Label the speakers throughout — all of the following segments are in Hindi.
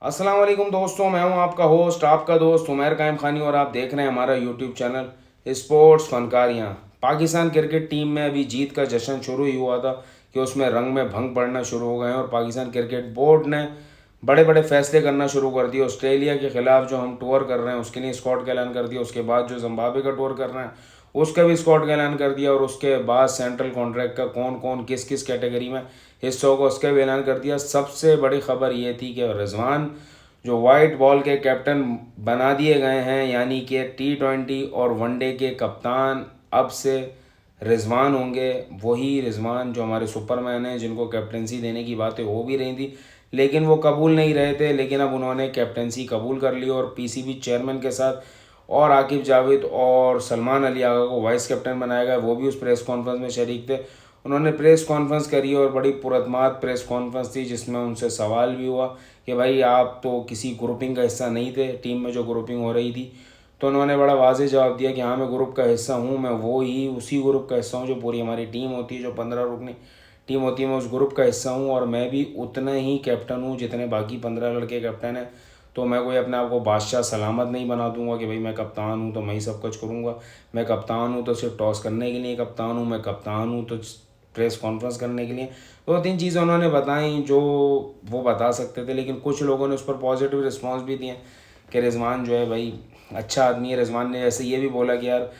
Speaker 1: अस्सलाम वालेकुम दोस्तों, मैं हूं आपका होस्ट, आपका दोस्त उमैर कायम खानी और आप देख रहे हैं हमारा यूट्यूब चैनल स्पोर्ट्स फनकारियाँ। पाकिस्तान क्रिकेट टीम में अभी जीत का जश्न शुरू ही हुआ था कि उसमें रंग में भंग पड़ना शुरू हो गए हैं और पाकिस्तान क्रिकेट बोर्ड ने बड़े बड़े फैसले करना शुरू कर दिए। ऑस्ट्रेलिया के खिलाफ जो हम टूर कर रहे हैं उसके लिए स्क्वाड का ऐलान कर दिया। उसके बाद जो जिम्बाब्वे का टूर कर रहे हैं उसका भी स्क्वाड का ऐलान कर दिया। और उसके बाद सेंट्रल कॉन्ट्रैक्ट का कौन कौन किस किस कैटेगरी में हिस्सों को उसका भी ऐलान कर दिया। सबसे बड़ी खबर ये थी कि रिजवान जो वाइट बॉल के कैप्टन बना दिए गए हैं, यानी कि T20 और वनडे के कप्तान अब से रिजवान होंगे। वही रिजवान जो हमारे सुपरमैन हैं, जिनको कैप्टनसी देने की बातें हो भी रही थी लेकिन वो कबूल नहीं रहे थे, लेकिन अब उन्होंने कैप्टनसी कबूल कर ली और पीसीबी चेयरमैन के साथ और आकिब जावेद और सलमान अली आगा को वाइस कैप्टन बनाया गया। वो भी उस प्रेस कॉन्फ्रेंस में शरीक थे। उन्होंने प्रेस कॉन्फ्रेंस करी और बड़ी पुरस्मात प्रेस कॉन्फ्रेंस थी, जिसमें उनसे सवाल भी हुआ कि भाई आप तो किसी ग्रुपिंग का हिस्सा नहीं थे टीम में जो ग्रुपिंग हो रही थी। तो उन्होंने बड़ा वाज़ेह जवाब दिया कि हाँ, मैं ग्रुप का हिस्सा हूँ, मैं वो ही उसी ग्रुप का हिस्सा हूँ जो पूरी हमारी टीम होती है, जो 15 रुकनी टीम होती है, मैं उस ग्रुप का हिस्सा हूँ और मैं भी उतना ही कैप्टन हूँ जितने बाकी 15 लड़के कैप्टन हैं। तो मैं कोई अपने आप को बादशाह सलामत नहीं बना दूंगा कि भाई मैं कप्तान हूँ तो मैं ही सब कुछ करूँगा। मैं कप्तान हूँ तो सिर्फ टॉस करने के लिए कप्तान हूँ, मैं कप्तान हूँ तो प्रेस कॉन्फ्रेंस करने के लिए। दो तीन चीज़ें उन्होंने बताई जो वो बता सकते थे, लेकिन कुछ लोगों ने उस पर पॉजिटिव रिस्पॉन्स भी दिए कि रिजवान जो है भाई अच्छा आदमी है। रिजवान ने जैसे ये भी बोला कि यार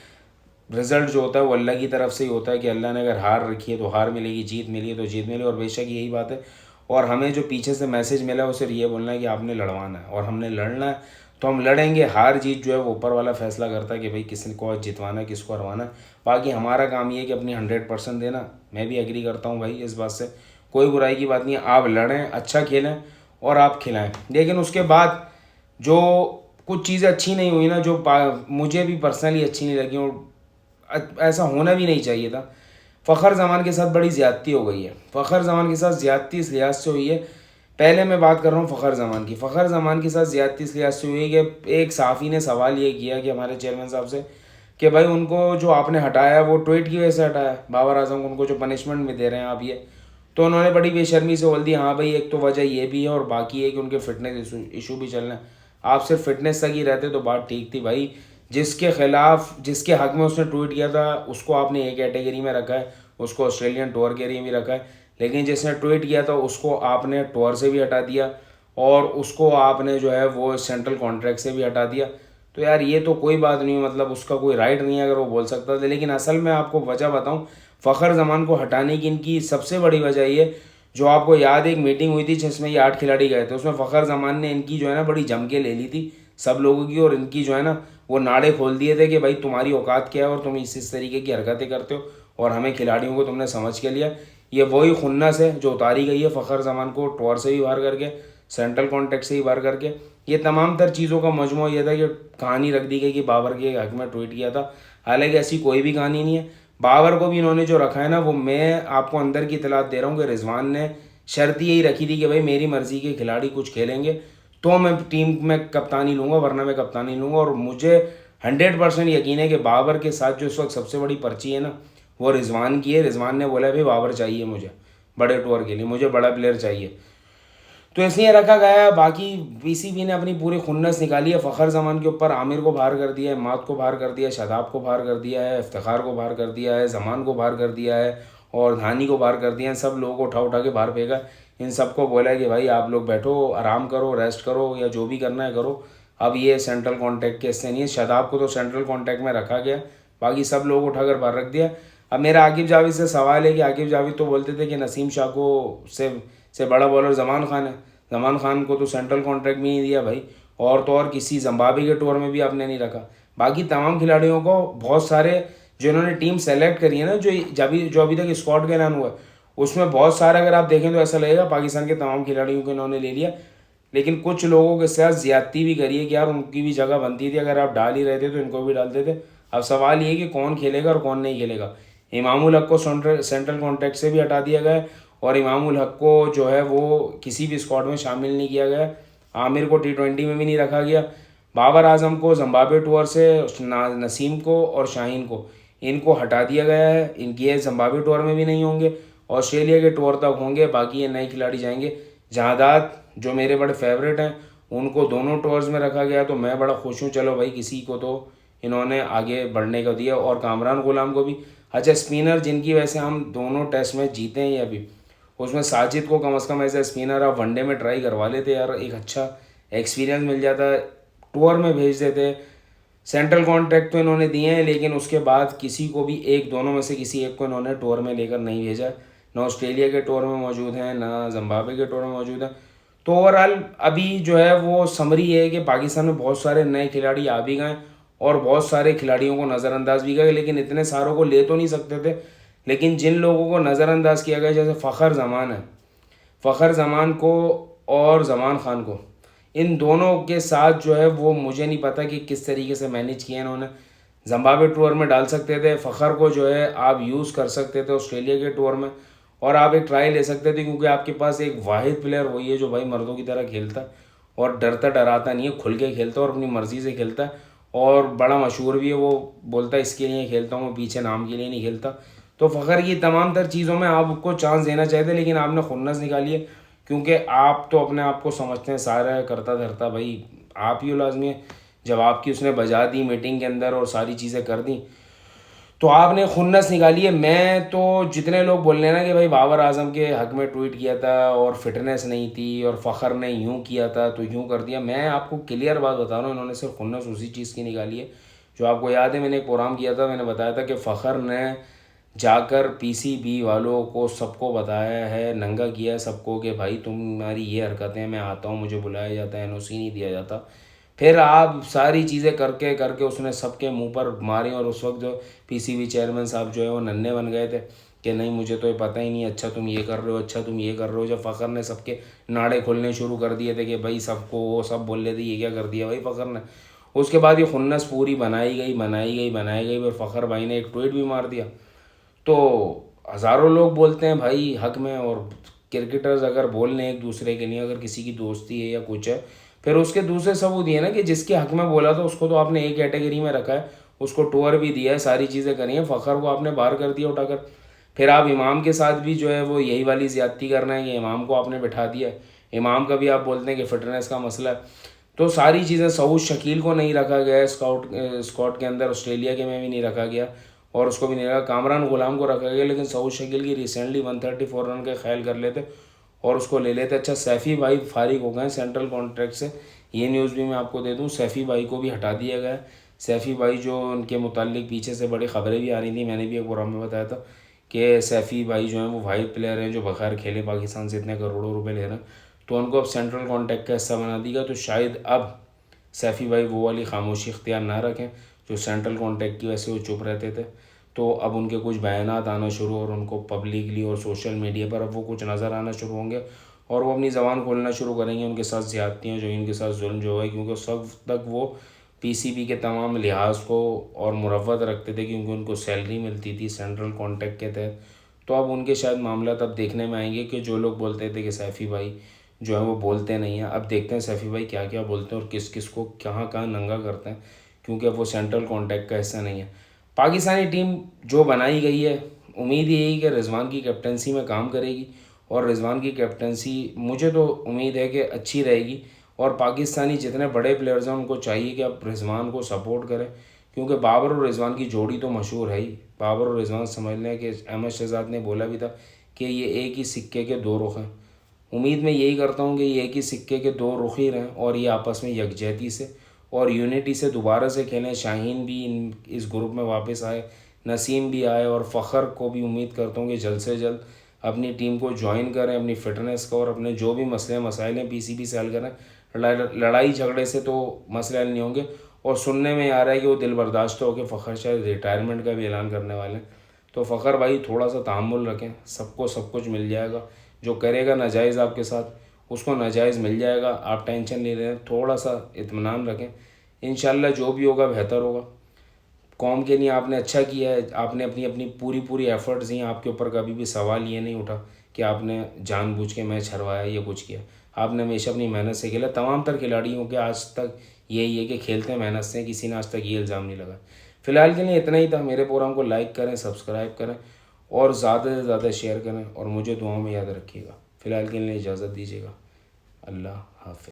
Speaker 1: रिजल्ट जो होता है वो अल्लाह की तरफ से ही होता है कि अल्लाह ने अगर हार रखी है तो हार मिलेगी, जीत मिली है तो जीत मिली, और बेशक यही बात है। और हमें जो पीछे से मैसेज मिला है वो सिर्फ ये बोलना है कि आपने लड़वाना है और हमने लड़ना है तो हम लड़ेंगे। हार जीत जो है वो ऊपर वाला फैसला करता है कि भाई किसको जितवाना है, किसको हरवाना है। बाकी हमारा काम ये है कि अपनी 100% देना। मैं भी एग्री करता हूँ भाई इस बात से, कोई बुराई की बात नहीं है। आप लड़ें, अच्छा खेलें और आप खिलाएं, लेकिन उसके बाद जो कुछ चीज़ें अच्छी नहीं हुई ना, जो मुझे भी पर्सनली अच्छी नहीं लगी और ऐसा होना भी नहीं चाहिए था। फ़खर जमान के साथ बड़ी ज़्यादती हो गई है। फ़खर जमान के साथ ज़्यादती इस लिहाज से हुई है, पहले मैं बात कर रहा हूँ फ़खर जमान की। फ़खर जमान के साथ ज़्यादती इस लिहाज से हुई है कि एक साफ़ी ने सवाल ये किया कि हमारे चेयरमैन साहब से कि भाई उनको जो आपने हटाया वो ट्वीट की वजह से हटाया, बाबर आजम को उनको जो पनिशमेंट में दे रहे हैं आप ये। तो उन्होंने बड़ी बेशर्मी से बोल दी हाँ भाई एक तो वजह ये भी है और बाकी है कि उनके फिटनेस इशू भी चल रहे हैं। आप सिर्फ फिटनेस तक ही रहते तो बात ठीक थी भाई। जिसके खिलाफ जिसके हक में उसने ट्वीट किया था उसको आपने एक कैटेगरी में रखा है, उसको ऑस्ट्रेलियन टूर के लिए भी रखा है, लेकिन जिसने ट्वीट किया था उसको आपने टूर से भी हटा दिया और उसको आपने जो है वो सेंट्रल कॉन्ट्रैक्ट से भी हटा दिया। तो यार ये तो कोई बात नहीं, मतलब उसका कोई राइट नहीं है अगर वो बोल सकता था। लेकिन असल में आपको वजह बताऊं, फ़खर जमान को हटाने की इनकी सबसे बड़ी वजह ये, जो आपको याद एक मीटिंग हुई थी जिसमें ये 8 खिलाड़ी गए थे, उसमें फ़खर जमान ने इनकी जो है ना बड़ी जम के ले ली थी सब लोगों की, और इनकी जो है ना वो नाड़े खोल दिए थे कि भाई तुम्हारी औकात क्या है और तुम इस तरीके की हरकतें करते हो और हमें खिलाड़ियों को तुमने समझ के लिया। ये वही खुन्नस है जो उतारी गई है फ़खर जमान को टॉर से भी बाहर करके, सेंट्रल कॉन्टेक्ट से ही बाहर करके। ये तमाम तर चीज़ों का मजमू ये था कि कहानी रख दी गई कि बाबर के हक में ट्वीट किया था, हालांकि ऐसी कोई भी कहानी नहीं है। बाबर को भी इन्होंने जो रखा है ना, वो मैं आपको अंदर की इतलात दे रहा हूँ कि रिजवान ने शर्त यही रखी थी कि भाई मेरी मर्ज़ी के खिलाड़ी कुछ खेलेंगे तो मैं टीम में कप्तानी लूँगा, वरना मैं कप्तानी लूँगा। और मुझे 100% यकीन है कि बाबर के साथ जो इस वक्त सबसे बड़ी पर्ची है ना वो रिजवान की है। रिजवान ने बोला भाई बाबर चाहिए मुझे बड़े टूर के लिए, मुझे बड़ा प्लेयर चाहिए, तो इसलिए रखा गया है। बाकी पीसीबी ने अपनी पूरी खुन्नस निकाली है फ़खर जमान के ऊपर। आमिर को बाहर कर दिया है, मात को बाहर कर दिया है, शादाब को बाहर कर दिया है, इफ्तिखार को बाहर कर दिया है, जमान को बाहर कर दिया है और धानी को बाहर कर दिया है। सब लोगों को उठा उठा के बाहर फेंका। इन सबको बोला है कि भाई आप लोग बैठो, आराम करो, रेस्ट करो या जो भी करना है करो। अब ये सेंट्रल कॉन्टैक्ट के हिस्से नहीं है। शादाब को तो सेंट्रल कॉन्टैक्ट में रखा गया, बाकी सब लोगों को उठाकर बाहर रख दिया। अब मेरा आकिब जावेद से सवाल है कि आकिब जावेद तो बोलते थे कि नसीम शाह को से बड़ा बॉलर जमान खान है। जमान खान को तो सेंट्रल कॉन्ट्रैक्ट में नहीं दिया भाई, और तो और किसी जिम्बाब्वे के टूर में भी आपने नहीं रखा। बाकी तमाम खिलाड़ियों को बहुत सारे जो इन्होंने टीम सेलेक्ट करी है ना, जो अभी तक स्क्वाड का ऐलान हुआ है उसमें बहुत सारे अगर आप देखें तो ऐसा लगेगा पाकिस्तान के तमाम खिलाड़ियों को इन्होंने ले लिया, लेकिन कुछ लोगों के साथ ज्यादती भी करी है कि यार उनकी भी जगह बनती थी, अगर आप डाल ही रहे थे तो इनको भी डालते थे। अब सवाल ये कि कौन खेलेगा और कौन नहीं खेलेगा। इमामुल हक को सेंट्रल कॉन्ट्रैक्ट से भी हटा दिया गया है और इमामुल हक को जो है वो किसी भी स्क्वाड में शामिल नहीं किया गया। आमिर को T20 में भी नहीं रखा गया। बाबर आजम को जिम्बाब्वे टूर से, नसीम को और शाहीन को इनको हटा दिया गया है। इनकी ये जिम्बाब्वे टूर में भी नहीं होंगे, ऑस्ट्रेलिया के टूर तक होंगे, बाकी ये नए खिलाड़ी जाएंगे। जहादात जो मेरे बड़े फेवरेट हैं उनको दोनों टूर्स में रखा गया, तो मैं बड़ा खुश हूँ। चलो भाई, किसी को तो इन्होंने आगे बढ़ने का दिया, और कामरान गुलाम को भी। अच्छा, स्पिनर जिनकी वजह से हम दोनों टेस्ट मैच जीते हैं ये अभी, उसमें साजिद को कम से कम एज ए स्पिनर आप वनडे में ट्राई करवा लेते यार, एक अच्छा एक्सपीरियंस मिल जाता, टूर में भेज देते। सेंट्रल कॉन्ट्रैक्ट तो इन्होंने दिए हैं, लेकिन उसके बाद किसी को भी एक दोनों में से किसी एक को इन्होंने टूर में लेकर नहीं भेजा। ना ऑस्ट्रेलिया के टूर में मौजूद हैं, ना जिम्बाब्वे के टूर में मौजूद हैं। तो ओवरऑल अभी जो है वो समरी है कि पाकिस्तान में बहुत सारे नए खिलाड़ी आ भी गए और बहुत सारे खिलाड़ियों को नज़रअंदाज भी गए, लेकिन इतने सारों को ले तो नहीं सकते थे। लेकिन जिन लोगों को नज़रअंदाज किया गया, जैसे फ़खर ज़मान है, फ़खर ज़मान को और ज़मान ख़ान को, इन दोनों के साथ जो है वो मुझे नहीं पता कि किस तरीके से मैनेज किया इन्होंने। जिम्बाब्वे टूर में डाल सकते थे फ़खर को, जो है आप यूज़ कर सकते थे ऑस्ट्रेलिया के टूर में, और आप एक ट्राई ले सकते थे, क्योंकि आपके पास एक वाहिद प्लेयर वही है जो भाई मर्दों की तरह खेलता है और डरता डराता नहीं है, खुल के खेलता है और अपनी मर्ज़ी से खेलता है, और बड़ा मशहूर भी है। वो बोलता है इसके लिए खेलता हूँ, पीछे नाम के लिए नहीं खेलता। तो फ़खर की तमाम तर चीज़ों में आपको चांस देना चाहिए, लेकिन आपने खुन्नस निकाली है, क्योंकि आप तो अपने आप को समझते हैं सारा करता धरता, भाई आप ही लाजमी है। जब आपकी उसने बजा दी मीटिंग के अंदर और सारी चीज़ें कर दी, तो आपने खुन्नस निकाली है। मैं तो जितने लोग बोल रहे हैं ना कि भाई बाबर आजम के हक में ट्वीट किया था और फिटनेस नहीं थी और फ़खर ने यूँ किया था तो यूँ कर दिया, मैं आपको क्लियर बात बता रहा हूँ, इन्होंने सिर्फ खुन्नस उसी चीज़ की निकाली है जो आपको याद है। मैंने एक प्रोग्राम किया था, मैंने बताया था कि फ़खर ने जाकर पीसीबी वालों को सबको बताया है, नंगा किया है सबको कि भाई तुम्हारी ये हरकतें, मैं आता हूँ मुझे बुलाया जाता है, एनओसी नहीं दिया जाता। फिर आप सारी चीज़ें करके करके उसने सबके मुंह पर मारी, और उस वक्त जो पीसीबी चेयरमैन साहब जो है वो नन्हे बन गए थे कि नहीं मुझे तो ये पता ही नहीं, अच्छा तुम ये कर रहे हो, अच्छा तुम ये कर रहे हो। जब फ़खर ने सबके नाड़े खोलने शुरू कर दिए थे कि भाई सबको, वो सब बोल रहे थे ये क्या कर दिया भाई फ़खर ने, उसके बाद ये खुन्नस पूरी बनाई गई बनाई गई बनाई गई, फिर फ़खर भाई ने एक ट्वीट भी मार दिया। तो हज़ारों लोग बोलते हैं भाई हक में, और क्रिकेटर्स अगर बोल रहे हैं एक दूसरे के लिए, अगर किसी की दोस्ती है या कुछ है, फिर उसके दूसरे सबूत ये ना कि जिसके हक में बोला था उसको तो आपने एक कैटेगरी में रखा है, उसको टूर भी दिया है, सारी चीज़ें करी हैं, फ़खर को आपने बाहर कर दिया उठाकर। फिर आप इमाम के साथ भी जो है वो यही वाली ज़्यादती करना है कि इमाम को आपने बिठा दिया है, इमाम का भी आप बोलते हैं कि फिटनेस का मसला है। तो सारी चीज़ें, सऊद शकील को नहीं रखा गया है स्कॉट के अंदर, ऑस्ट्रेलिया के में भी नहीं रखा गया और उसको भी नहीं रखा। कामरान गुलाम को रखा गया, लेकिन सऊद शकील की रिसेंटली 134 रन के ख्याल कर लेते और उसको ले लेते। अच्छा, सैफ़ी भाई फारिग हो गए सेंट्रल कॉन्ट्रैक्ट से, ये न्यूज़ भी मैं आपको दे दूं, सैफ़ी भाई को भी हटा दिया गया है। सैफ़ी भाई जो उनके मुतालिक पीछे से बड़ी ख़बरें भी आ रही थी, मैंने भी एक प्रोग्राम में बताया था कि सैफ़ी भाई जो हैं वो वाहिद प्लेयर हैं जो बगैर खेले पाकिस्तान से इतने करोड़ों रुपए ले रहे हैं, तो उनको अब सेंट्रल कॉन्ट्रैक्ट का हिस्सा बना दिया। तो शायद अब सैफ़ी भाई वो वाली खामोशी इख्तियार ना रखें जो सेंट्रल कॉन्ट्रैक्ट की वजह से वो चुप रहते थे। तो अब उनके कुछ बयानात आना शुरू, और उनको पब्लिकली और सोशल मीडिया पर अब वो कुछ नज़र आना शुरू होंगे और वो अपनी ज़बान खोलना शुरू करेंगे उनके साथ ज़्यादतियाँ जो इनके साथ जुल्म जो है, क्योंकि उस वक्त तक वो पीसीबी के तमाम लिहाज को और मुरव्वत रखते थे क्योंकि उनको सैलरी मिलती थी सेंट्रल कॉन्ट्रैक्ट के तहत। तो अब उनके शायद मामला तब देखने में आएंगे कि जो लोग बोलते थे कि सैफ़ी भाई जो है वो बोलते नहीं हैं, अब देखते हैं सैफ़ी भाई क्या क्या बोलते हैं और किस किस को कहाँ कहाँ नंगा करते हैं, क्योंकि अब वो सेंट्रल कॉन्ट्रैक्ट का हिस्सा नहीं है। पाकिस्तानी टीम जो बनाई गई है, उम्मीद यही कि रिजवान की कैप्टनसी में काम करेगी, और रिजवान की कैप्टनसी मुझे तो उम्मीद है कि अच्छी रहेगी। और पाकिस्तानी जितने बड़े प्लेयर्स हैं उनको चाहिए कि अब रिजवान को सपोर्ट करें, क्योंकि बाबर और रिजवान की जोड़ी तो मशहूर है ही। बाबर और रिजवान समझ लें कि अहमद शहजाद ने बोला भी था कि ये एक ही सिक्के के दो रुख हैं। उम्मीद मैं यही करता हूँ कि ये एक ही सिक्के के दो रुख ही रहें और ये आपस में यकजहती से और यूनिटी से दोबारा से खेलें। शाहीन भी इस ग्रुप में वापस आए, नसीम भी आए, और फ़खर को भी उम्मीद करता हूँ कि जल्द से जल्द अपनी टीम को ज्वाइन करें, अपनी फ़िटनेस का और अपने जो भी मसले मसाइल हैं पीसीबी से हल करें। लड़ाई झगड़े से तो मसले हल नहीं होंगे। और सुनने में आ रहा है कि वो दिल बर्दाश्त हो के फ़खर शायद रिटायरमेंट का भी ऐलान करने वाले हैं। तो फ़खर भाई थोड़ा सा तहम्मुल रखें, सबको सब कुछ मिल जाएगा। जो करेगा नाजायज़ आपके साथ उसको नाजायज़ मिल जाएगा, आप टेंशन नहीं लें, थोड़ा सा इत्मीनान रखें। इंशाल्लाह जो भी होगा बेहतर होगा। कौम के लिए आपने अच्छा किया है, आपने अपनी अपनी पूरी पूरी एफर्ट्स दी, आपके ऊपर कभी भी सवाल ये नहीं उठा कि आपने जानबूझ के मैच हरवाया या कुछ किया। आपने हमेशा अपनी मेहनत से खेला। तमाम तर खिलाड़ियों के आज तक यही है कि खेलते हैं मेहनत से, किसी ने आज तक ये इल्ज़ाम नहीं लगा। फ़िलहाल के लिए इतना ही था। मेरे प्रोग्राम को लाइक करें, सब्सक्राइब करें और ज़्यादा से ज़्यादा शेयर करें, और मुझे दुआओं में याद रखिएगा। फ़िलहाल के लिए इजाज़त दीजिएगा। अल्लाह हाफिज़।